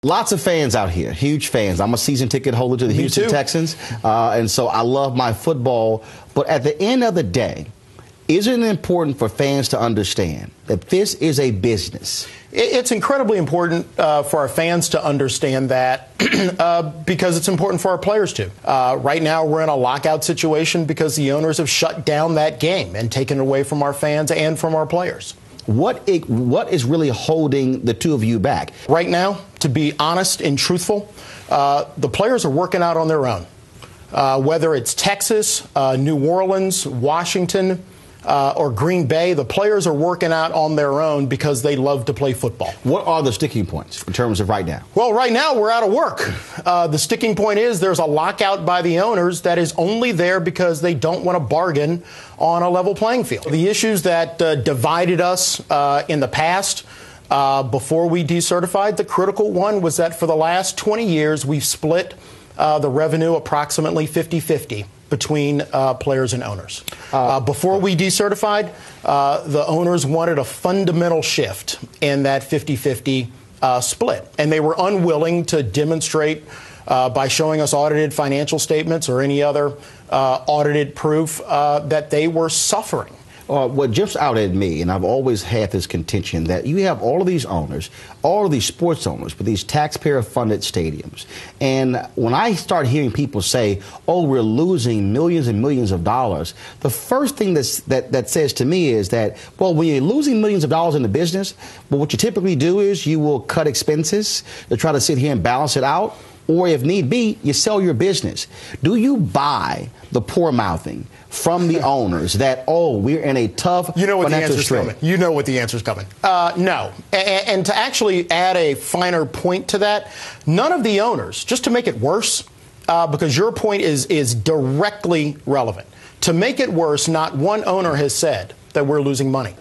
Lots of fans out here, huge fans. I'm a season ticket holder to the Houston Texans, and so I love my football. But at the end of the day, isn't it important for fans to understand that this is a business? It's incredibly important for our fans to understand that because it's important for our players to. Right now, we're in a lockout situation because the owners have shut down that game and taken it away from our fans and from our players. What is really holding the two of you back? Right now, to be honest and truthful, the players are working out on their own. Whether it's Texas, New Orleans, Washington, or Green Bay, the players are working out on their own because they love to play football. What are the sticking points in terms of right now? Well, right now we're out of work. The sticking point is there's a lockout by the owners that is only there because they don't want to bargain on a level playing field. The issues that divided us in the past before we decertified, the critical one was that for the last 20 years we've split the revenue approximately 50-50. Between players and owners. Before we decertified, the owners wanted a fundamental shift in that 50-50 split. And they were unwilling to demonstrate by showing us audited financial statements or any other audited proof that they were suffering. What jumps out at me, and I've always had this contention, that you have all of these owners, all of these sports owners with these taxpayer-funded stadiums. And when I start hearing people say, oh, we're losing millions and millions of dollars, the first thing that says to me is that, well, when you're losing millions of dollars in the business, well, what you typically do is you will cut expenses to try to sit here and balance it out. Or if need be, you sell your business. Do you buy the poor mouthing from the owners that, oh, we're in a tough financial strait? You know what the answer's coming. No. And to actually add a finer point to that, none of the owners, just to make it worse, because your point is directly relevant. To make it worse, not one owner has said that we're losing money.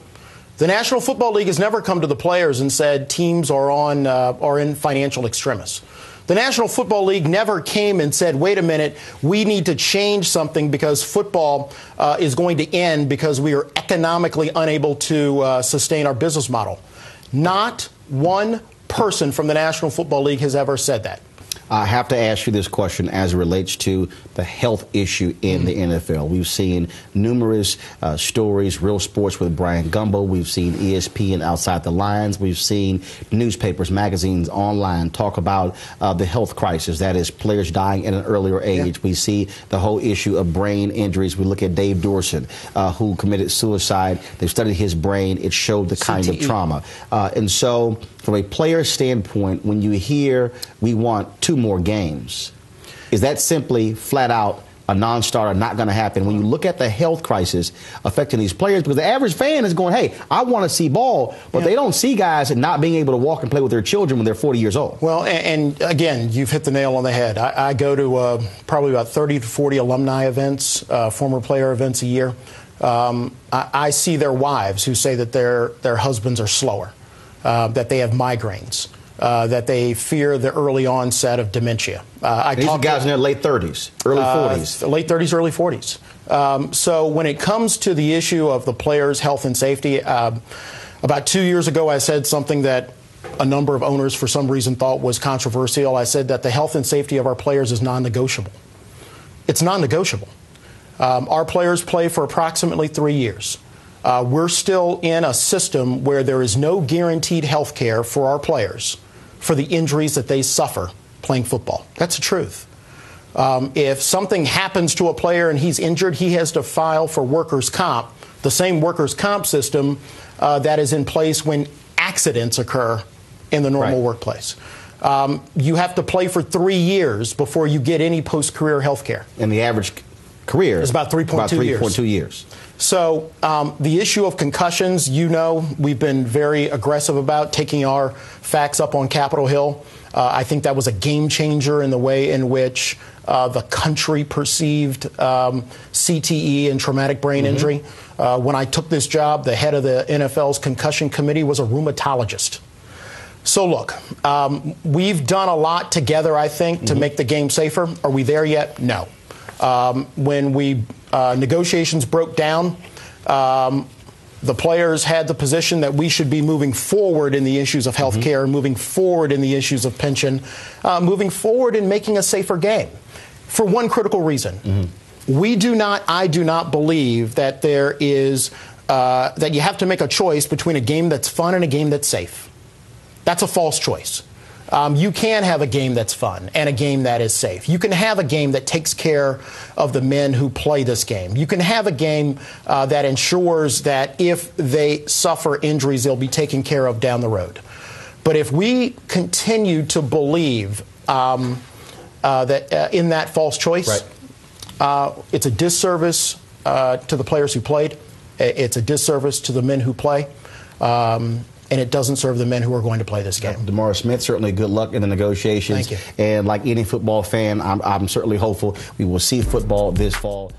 The National Football League has never come to the players and said teams are in financial extremis. The National Football League never came and said, wait a minute, we need to change something because football is going to end because we are economically unable to sustain our business model. Not one person from the National Football League has ever said that. I have to ask you this question as it relates to the health issue in the NFL. We've seen numerous stories, Real Sports with Brian Gumbo. We've seen ESPN Outside the Lines. We've seen newspapers, magazines, online talk about the health crisis. That is players dying at an earlier age. Yeah. We see the whole issue of brain injuries. We look at Dave Dorson, who committed suicide. They've studied his brain. It showed the kind of trauma. And so from a player standpoint, when you hear we want 2 more games, is that simply flat out a non-starter, not going to happen? When you look at the health crisis affecting these players, because the average fan is going, hey, I want to see ball, but they don't see guys not being able to walk and play with their children when they're 40 years old. Well, and again, you've hit the nail on the head. I go to probably about 30 to 40 alumni events, former player events a year. I see their wives who say that their husbands are slower, that they have migraines, that they fear the early onset of dementia. These are guys in their late 30s, early 40s. Late 30s, early 40s. So when it comes to the issue of the players' health and safety, about 2 years ago I said something that a number of owners for some reason thought was controversial. I said that the health and safety of our players is non-negotiable. It's non-negotiable. Our players play for approximately 3 years. We're still in a system where there is no guaranteed health care for our players for the injuries that they suffer playing football. That's the truth. If something happens to a player and he's injured, he has to file for workers' comp, the same workers' comp system that is in place when accidents occur in the normal workplace. You have to play for 3 years before you get any post-career health care. And the average career is about 3.2 years. So the issue of concussions, we've been very aggressive about taking our facts up on Capitol Hill. I think that was a game changer in the way in which the country perceived CTE and traumatic brain injury. When I took this job, the head of the NFL's concussion committee was a rheumatologist. So, look, we've done a lot together, I think, to make the game safer. Are we there yet? No. When negotiations broke down, The players had the position that we should be moving forward in the issues of health care, moving forward in the issues of pension, moving forward in making a safer game for one critical reason. I do not believe that there is, that you have to make a choice between a game that's fun and a game that's safe. That's a false choice. You can have a game that's fun and a game that is safe. You can have a game that takes care of the men who play this game. You can have a game that ensures that if they suffer injuries, they'll be taken care of down the road. But if we continue to believe that in that false choice, it's a disservice to the players who played. It's a disservice to the men who play. And it doesn't serve the men who are going to play this game. DeMaurice Smith, certainly good luck in the negotiations. Thank you. And like any football fan, I'm certainly hopeful we will see football this fall.